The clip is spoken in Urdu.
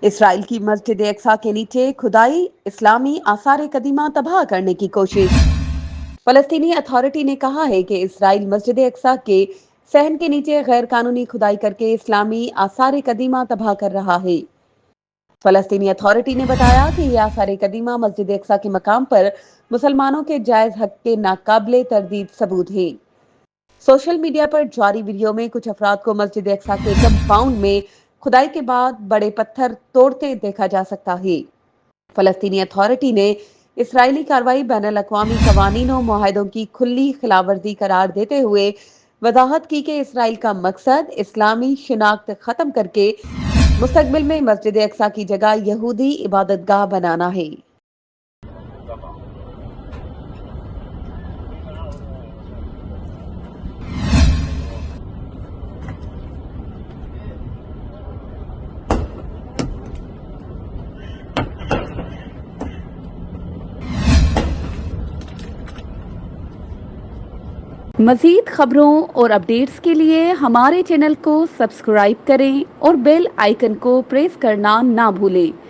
اسرائیل کی مسجد اقصی کے نیچے کھدائی، اسلامی آثار قدیمہ تباہ کرنے کی کوشش۔ فلسطینی اتھارٹی نے کہا ہے کہ اسرائیل مسجد اقصی کے صحن کے نیچے غیر قانونی کھدائی کر کے اسلامی آثار قدیمہ تباہ کر رہا ہے۔ فلسطینی اتھارٹی نے بتایا کہ یہ آثار قدیمہ مسجد اقصی کے مقام پر مسلمانوں کے جائز حق کے ناقابل تردید ثبوت ہیں۔ سوشل میڈیا پر جاری ویڈیو میں کچھ افراد کو مسجد اقصی کے کمپاؤنڈ میں کھدائی کے بعد بڑے پتھر توڑتے دیکھا جا سکتا ہے۔ فلسطینی اتھارٹی نے اسرائیلی کارروائی بین الاقوامی قوانین و معاہدوں کی کھلی خلاف ورزی قرار دیتے ہوئے وضاحت کی کہ اسرائیل کا مقصد اسلامی شناخت ختم کر کے مستقبل میں مسجد اقصی کی جگہ یہودی عبادت گاہ بنانا ہے۔ مزید خبروں اور اپڈیٹس کے لیے ہمارے چینل کو سبسکرائب کریں اور بیل آئیکن کو پریس کرنا نہ بھولیں۔